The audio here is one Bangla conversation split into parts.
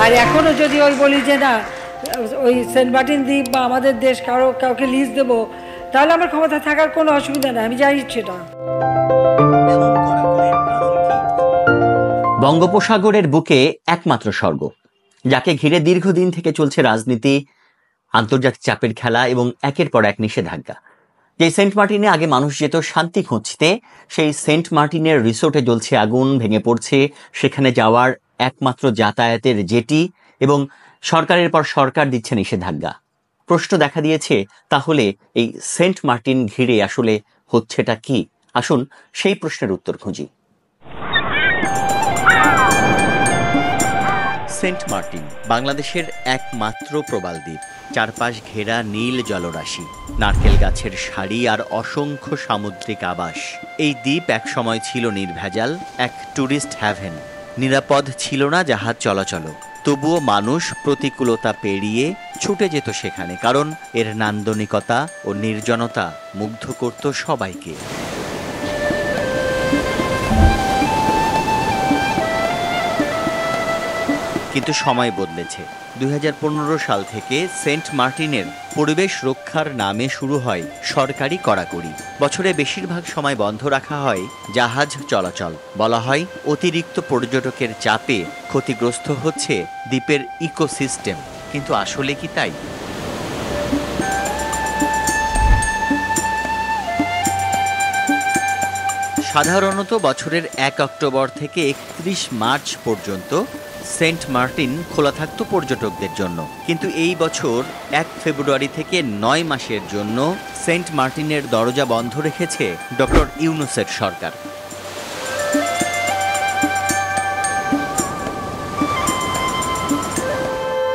আর এখনো যদি ওই বলি যে না ওই সেন্ট মার্টিন দ্বীপ বা আমাদের দেশ কাউকে লিজ দেব, তাহলে আমার ক্ষমতা থাকার কোনো অসুবিধা নেই, আমি যাই সেটা। বঙ্গোপসাগরের বুকে একমাত্র স্বর্গ, যাকে ঘিরে দীর্ঘদিন থেকে চলছে রাজনীতি, আন্তর্জাতিক চাপের খেলা এবং একের পর এক নিষেধাজ্ঞা। যে সেন্ট মার্টিনে আগে মানুষ যেত শান্তি খুঁজতে, সেই সেন্ট মার্টিনের রিসোর্টে জ্বলছে আগুন, ভেঙে পড়ছে সেখানে যাওয়ার একমাত্র যাতায়াতের জেটি এবং সরকারের পর সরকার দিচ্ছে নিষেধাজ্ঞা। প্রশ্ন দেখা দিয়েছে, তাহলে এই সেন্ট মার্টিন ঘিরে আসলে হচ্ছেটা কি? আসুন সেই প্রশ্নের উত্তর খুঁজি। সেন্ট মার্টিন বাংলাদেশের একমাত্র প্রবাল দ্বীপ, চারপাশ ঘেরা নীল জলরাশি, নারকেল গাছের সারি আর অসংখ্য সামুদ্রিক আবাস। এই দ্বীপ একসময় ছিল নির্ভেজাল এক ট্যুরিস্ট হ্যাভেন। নিরাপদ ছিল না জাহাজ চলাচল, তবুও মানুষ প্রতিকূলতা পেরিয়ে ছুটে যেত সেখানে, কারণ এর নান্দনিকতা ও নির্জনতা মুগ্ধ করত সবাইকে। কিন্তু সময় বদলেছে। 2015 সাল থেকে সেন্ট মার্টিনের পরিবেশ রক্ষার নামে শুরু হয় সরকারি কড়াকড়ি। বছরে বেশিরভাগ সময় বন্ধ রাখা হয় জাহাজ চলাচল। বলা হয় অতিরিক্ত পর্যটকের চাপে ক্ষতিগ্রস্ত হচ্ছে দ্বীপের ইকোসিস্টেম। কিন্তু আসলে কি তাই? সাধারণত বছরের 1 অক্টোবর থেকে 31 মার্চ পর্যন্ত সেন্ট মার্টিন খোলা থাকত পর্যটকদের জন্য। কিন্তু এই বছর 1 ফেব্রুয়ারি থেকে 9 মাসের জন্য সেন্ট মার্টিনের দরজা বন্ধ রেখেছে ডক্টর ইউনূসের সরকার।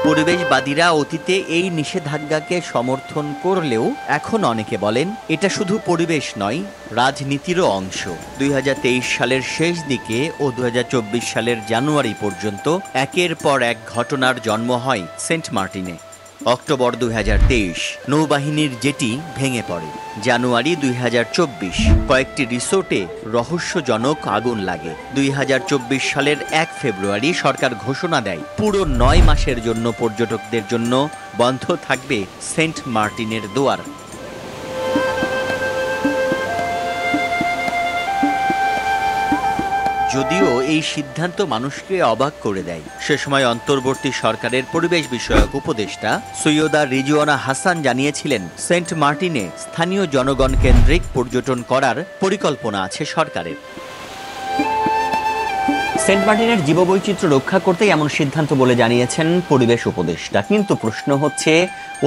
পরিবেশবাদীরা অতীতে এই নিষেধাজ্ঞাকে সমর্থন করলেও এখন অনেকে বলেন এটা শুধু পরিবেশ নয়, রাজনীতিরও অংশ। 2023 সালের শেষ দিকে ও 2024 সালের জানুয়ারি পর্যন্ত একের পর এক ঘটনার জন্ম হয় সেন্ট মার্টিনে। অক্টোবর 2023 নৌবাহিনীর জেটি ভেঙে পড়ে। জানুয়ারি 2024 কয়েকটি রিসোর্টে রহস্যজনক আগুন লাগে। 2024 সালের 1 ফেব্রুয়ারি সরকার ঘোষণা দেয় পুরো 9 মাসের জন্য পর্যটকদের জন্য বন্ধ থাকবে সেন্ট মার্টিনের দুয়ার। যদিও এই সিদ্ধান্ত মানুষকে অবাক করে দেয়, সে সময় অন্তর্বর্তী সরকারের পরিবেশ বিষয়ক উপদেষ্টা সৈয়দা রিজওয়ানা হাসান জানিয়েছিলেন সেন্ট মার্টিনে স্থানীয় জনগণ কেন্দ্রিক পর্যটন করার পরিকল্পনা আছে সরকারের। সেন্ট মার্টিনের জীববৈচিত্র্য রক্ষা করতেই এমন সিদ্ধান্ত বলে জানিয়েছেন পরিবেশ উপদেষ্টা। কিন্তু প্রশ্ন হচ্ছে,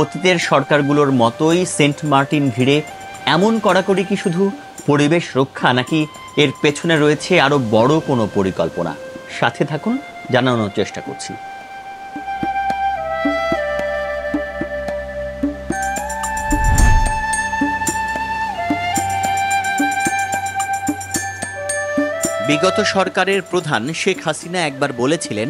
অতীতের সরকারগুলোর মতোই সেন্ট মার্টিন ঘিরে এমন কড়াকড়ি কি শুধু পরিবেশ রক্ষা, নাকি এর পেছনে রয়েছে আরো বড় কোনো পরিকল্পনা? সাথে থাকুন, জানানোর চেষ্টা করছি। বিগত সরকারের প্রধান শেখ হাসিনা একবার বলেছিলেন,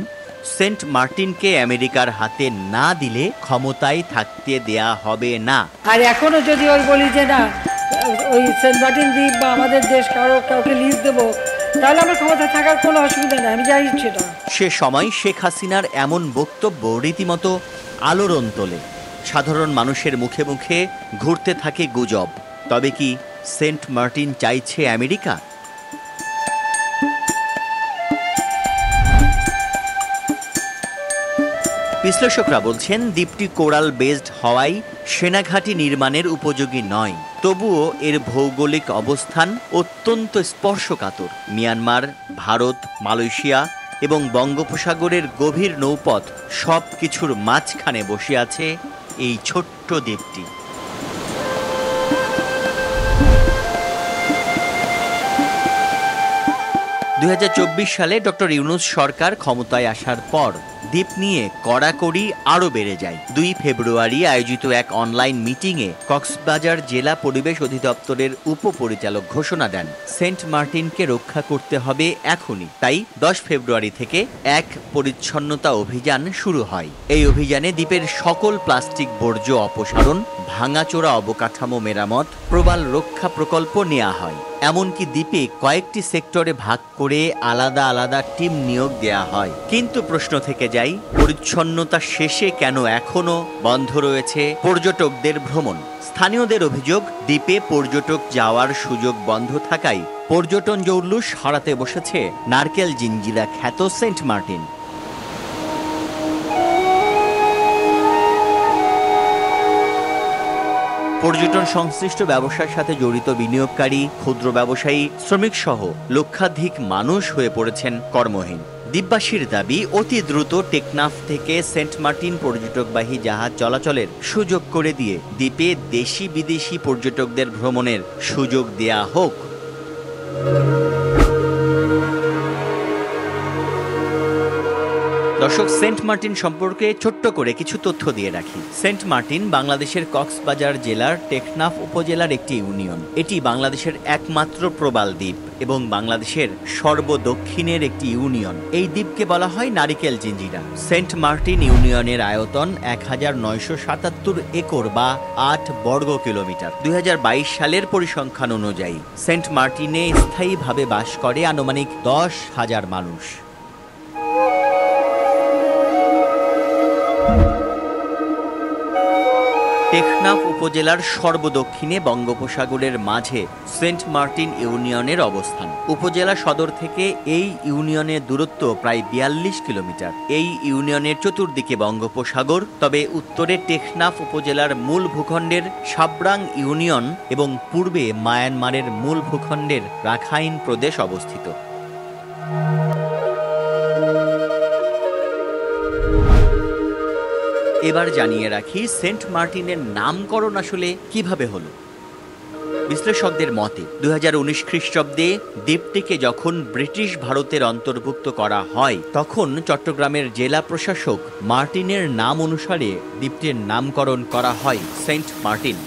সেন্ট মার্টিনকে আমেরিকার হাতে না দিলে ক্ষমতায় থাকতে দেয়া হবে না। আর এখনো যদি ওই বলি যে না ওই সেন্ট মার্টিন দ্বীপ বা আমাদের দেশ কাউকে লিজ দেব, তাহলে আমার ক্ষমতা থাকার কোনো অসুবিধা নেই, আমি যাই সেটা। সে সময় শেখ হাসিনার এমন বক্তব্য রীতিমতো আলোড়ন তোলে। সাধারণ মানুষের মুখে মুখে ঘুরতে থাকে গুজব, তবে কি সেন্ট মার্টিন চাইছে আমেরিকা? বিশ্লেষকরা বলছেন দ্বীপটি কোরাল বেসড হওয়ায় সেনাঘাঁটি নির্মাণের উপযোগী নয়। তবুও এর ভৌগোলিক অবস্থান অত্যন্ত স্পর্শকাতর। মিয়ানমার, ভারত, মালয়েশিয়া এবং বঙ্গোপসাগরের গভীর নৌপথ সব কিছুর মাঝখানে বসে আছে এই ছোট্ট দ্বীপটি। 2024 সালে ডক্টর ইউনূস সরকার ক্ষমতায় আসার পর দ্বীপ নিয়ে কড়াকড়ি আরও বেড়ে যায়। 2 ফেব্রুয়ারি আয়োজিত এক অনলাইন মিটিংয়ে কক্সবাজার জেলা পরিবেশ অধিদপ্তরের উপপরিচালক ঘোষণা দেন, সেন্ট মার্টিনকে রক্ষা করতে হবে এখনই। তাই 10 ফেব্রুয়ারি থেকে এক পরিচ্ছন্নতা অভিযান শুরু হয়। এই অভিযানে দ্বীপের সকল প্লাস্টিক বর্জ্য অপসারণ, ভাঙাচোরা অবকাঠামো মেরামত, প্রবাল রক্ষা প্রকল্প নেওয়া হয়। এমনকি দ্বীপে কয়েকটি সেক্টরে ভাগ করে আলাদা আলাদা টিম নিয়োগ দেয়া হয়। কিন্তু প্রশ্ন থেকে যায়, পরিচ্ছন্নতা শেষে কেন এখনো বন্ধ রয়েছে পর্যটকদের ভ্রমণ? স্থানীয়দের অভিযোগ, দ্বীপে পর্যটক যাওয়ার সুযোগ বন্ধ থাকায় পর্যটন জৌলুস হারাতে বসেছে নারকেল জিঞ্জিরা খ্যাত সেন্ট মার্টিন। পর্যটন সংশ্লিষ্ট ব্যবসার সাথে জড়িত বিনিয়োগকারী, ক্ষুদ্র ব্যবসায়ী, শ্রমিক সহ লক্ষাধিক মানুষ হয়ে পড়েছেন কর্মহীন। দ্বীপবাসীর দাবি, অতি দ্রুত টেকনাফ থেকে সেন্ট মার্টিন পর্যটকবাহী জাহাজ চলাচলের সুযোগ করে দিয়ে দ্বীপে দেশি বিদেশি পর্যটকদের ভ্রমণের সুযোগ দেয়া হোক। দর্শক, সেন্ট মার্টিন সম্পর্কে ছোট্ট করে কিছু তথ্য দিয়ে রাখি। সেন্ট মার্টিন বাংলাদেশের কক্সবাজার জেলার টেকনাফ উপজেলার একটি ইউনিয়ন। এটি বাংলাদেশের একমাত্র প্রবাল দ্বীপ এবং বাংলাদেশের সর্বদক্ষিণের একটি ইউনিয়ন। এই দ্বীপকে বলা হয় নারিকেল জিঞ্জিরা। সেন্ট মার্টিন ইউনিয়নের আয়তন 1977 একর বা 8 বর্গ কিলোমিটার। 2022 সালের পরিসংখ্যান অনুযায়ী সেন্ট মার্টিনে স্থায়ীভাবে বাস করে আনুমানিক 10,000 মানুষ। টেকনাফ উপজেলার সর্বদক্ষিণে বঙ্গোপসাগরের মাঝে সেন্ট মার্টিন ইউনিয়নের অবস্থান। উপজেলা সদর থেকে এই ইউনিয়নের দূরত্ব প্রায় 42 কিলোমিটার। এই ইউনিয়নের চতুর্দিকে বঙ্গোপসাগর, তবে উত্তরে টেকনাফ উপজেলার মূল ভূখণ্ডের সাবরাং ইউনিয়ন এবং পূর্বে মায়ানমারের মূল ভূখণ্ডের রাখাইন প্রদেশ অবস্থিত। এবার জানিয়ে রাখি, সেন্ট মার্টিনের নামকরণ আসলে কিভাবে হলো। বিশ্লেষকদের মতে 2019 খ্রিস্টাব্দে দ্বীপটিকে যখন ব্রিটিশ ভারতের অন্তর্ভুক্ত করা হয়, তখন চট্টগ্রামের জেলা প্রশাসক মার্টিনের নাম অনুসারে দ্বীপটির নামকরণ করা হয় saint Martin.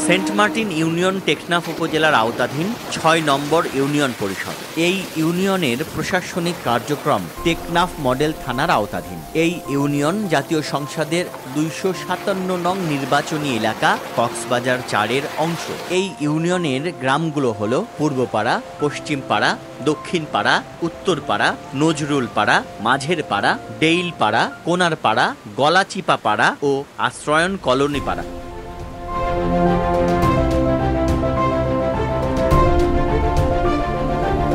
Saint Martin union Teknaf উপজেলার আওতাধীন 6 নম্বর ইউনিয়ন পরিষদ। এই ইউনিয়নের প্রশাসনিক কার্যক্রম টেকনাফ মডেল থানার আওতাধীন। এই ইউনিয়ন জাতীয় সংসদের 257 নং নির্বাচনী এলাকা কক্সবাজার 4-এর অংশ। এই ইউনিয়নের গ্রামগুলো হলো পূর্বপাড়া, পশ্চিমপাড়া, দক্ষিণপাড়া, উত্তরপাড়া, নজরুলপাড়া, মাঝের পাড়া, ডেইলপাড়া, কোনারপাড়া, গলাচিপাপাড়া ও আশ্রয়ন কলোনিপাড়া।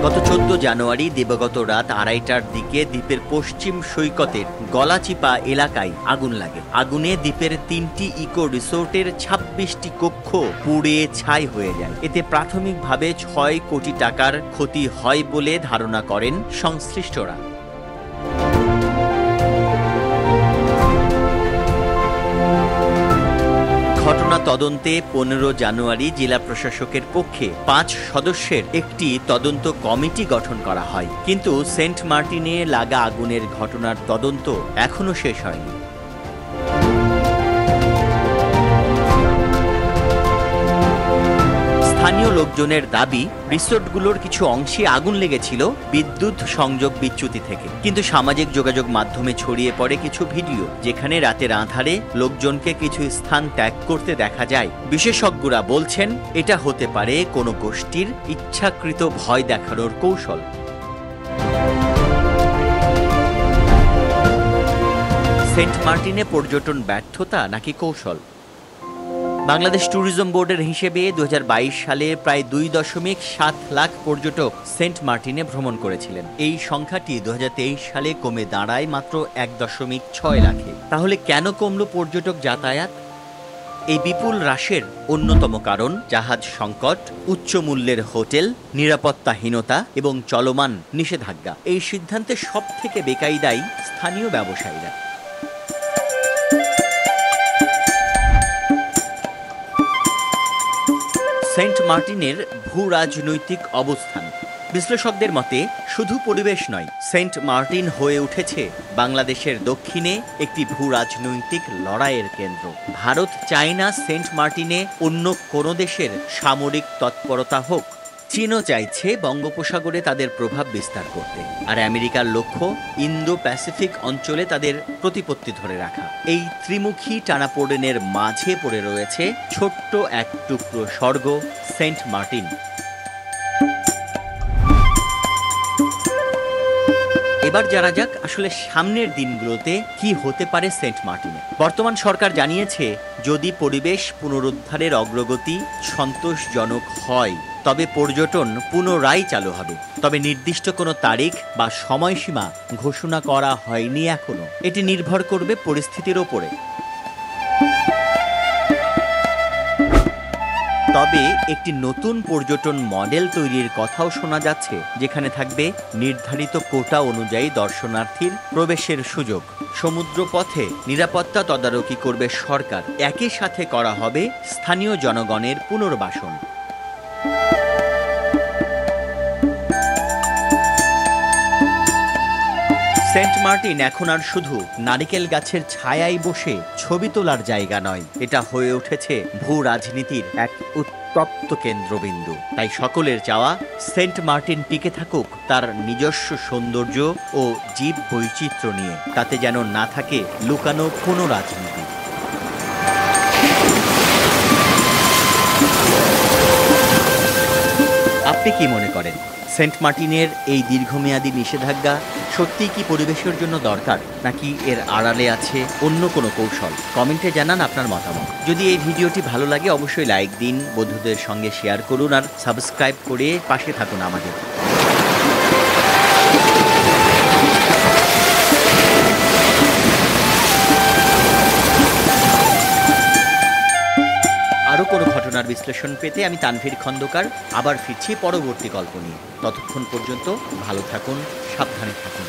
গত 14 জানুয়ারি দিবাগত রাত 2:30টার দিকে দ্বীপের পশ্চিম সৈকতের গলাচিপা এলাকায় আগুন লাগে। আগুনে দ্বীপের 3টি ইকো রিসোর্টের 26টি কক্ষ পুড়ে ছাই হয়ে যায়। এতে প্রাথমিকভাবে 6 কোটি টাকার ক্ষতি হয় বলে ধারণা করেন সংশ্লিষ্টরা। ঘটনা তদন্তে 15 জানুয়ারি জেলা প্রশাসকের পক্ষে 5 সদস্যের একটি তদন্ত কমিটি গঠন করা হয়, কিন্তু সেন্ট মার্টিনে লাগা আগুনের ঘটনার তদন্ত এখনো শেষ হয়নি। স্থানীয় লোকজনের দাবি, রিসোর্টগুলোর কিছু অংশে আগুন লেগেছিল বিদ্যুৎ সংযোগ বিচ্যুতি থেকে, কিন্তু সামাজিক যোগাযোগ মাধ্যমে ছড়িয়ে পড়ে কিছু ভিডিও যেখানে রাতের আঁধারে লোকজনকে কিছু স্থান ত্যাগ করতে দেখা যায়। বিশেষজ্ঞরা বলছেন এটা হতে পারে কোনো গোষ্ঠীর ইচ্ছাকৃত ভয় দেখানোর কৌশল। সেন্ট মার্টিনে পর্যটন ব্যর্থতা নাকি কৌশল? বাংলাদেশ ট্যুরিজম বোর্ডের হিসেবে 2022 সালে প্রায় 2.7 লাখ পর্যটক সেন্ট মার্টিনে ভ্রমণ করেছিলেন। এই সংখ্যাটি 2023 সালে কমে দাঁড়ায় মাত্র 1.6 লাখে। তাহলে কেন কমল পর্যটক যাতায়াত? এই বিপুল হ্রাসের অন্যতম কারণ জাহাজ সংকট, উচ্চ মূল্যের হোটেল, নিরাপত্তাহীনতা এবং চলমান নিষেধাজ্ঞা। এই সিদ্ধান্তে সবথেকে বেকায়দায়ী স্থানীয় ব্যবসায়ীরা। সেন্ট মার্টিনের ভূ রাজনৈতিক অবস্থান। বিশ্লেষকদের মতে শুধু পরিবেশ নয়, সেন্ট মার্টিন হয়ে উঠেছে বাংলাদেশের দক্ষিণে একটি ভূ রাজনৈতিক লড়াইয়ের কেন্দ্র। ভারত চায় না সেন্ট মার্টিনে অন্য কোনো দেশের সামরিক তৎপরতা হোক। চীনও চাইছে বঙ্গোপসাগরে তাদের প্রভাব বিস্তার করতে, আর আমেরিকার লক্ষ্য ইন্দো প্যাসিফিক অঞ্চলে তাদের প্রতিপত্তি ধরে রাখা। এই ত্রিমুখী টানাপোড়েনের মাঝে পড়ে রয়েছে ছোট্ট এক টুকরো স্বর্গ, সেন্ট মার্টিন। এবার জানা যাক আসলে সামনের দিনগুলোতে কি হতে পারে সেন্ট মার্টিনে। বর্তমান সরকার জানিয়েছে, যদি পরিবেশ পুনরুদ্ধারের অগ্রগতি সন্তোষজনক হয় তবে পর্যটন পুনরায় চালু হবে। তবে নির্দিষ্ট কোনো তারিখ বা সময়সীমা ঘোষণা করা হয়নি এখনো। এটি নির্ভর করবে পরিস্থিতির ওপরে। তবে একটি নতুন পর্যটন মডেল তৈরির কথাও শোনা যাচ্ছে, যেখানে থাকবে নির্ধারিত কোটা অনুযায়ী দর্শনার্থীর প্রবেশের সুযোগ। সমুদ্র পথে নিরাপত্তা তদারকি করবে সরকার। একই সাথে করা হবে স্থানীয় জনগণের পুনর্বাসন। সেন্ট মার্টিন এখন আর শুধু নারিকেল গাছের ছায়ায় বসে ছবি তোলার জায়গা নয়, এটা হয়ে উঠেছে ভূ রাজনীতির এক উত্তপ্ত কেন্দ্রবিন্দু। তাই সকলের চাওয়া, সেন্ট মার্টিন টিকে থাকুক তার নিজস্ব সৌন্দর্য ও জীব বৈচিত্র্য নিয়ে, তাতে যেন না থাকে লুকানো কোনো রাজনীতি। আপনি কি মনে করেন, সেন্ট মার্টিনের এই দীর্ঘমেয়াদী নিষেধাজ্ঞা সত্যিই কি পরিবেশের জন্য দরকার, নাকি এর আড়ালে আছে অন্য কোনো কৌশল? কমেন্টে জানান আপনার মতামত। যদি এই ভিডিওটি ভালো লাগে অবশ্যই লাইক দিন, বন্ধুদের সঙ্গে শেয়ার করুন আর সাবস্ক্রাইব করে পাশে থাকুন আমাদের। আরও কোনো ঘটনার বিশ্লেষণ পেতে আমি তানভীর খন্দকার আবার ফিরছি পরবর্তী গল্প নিয়ে। ততক্ষণ পর্যন্ত ভালো থাকুন, সাবধানে থাকুন।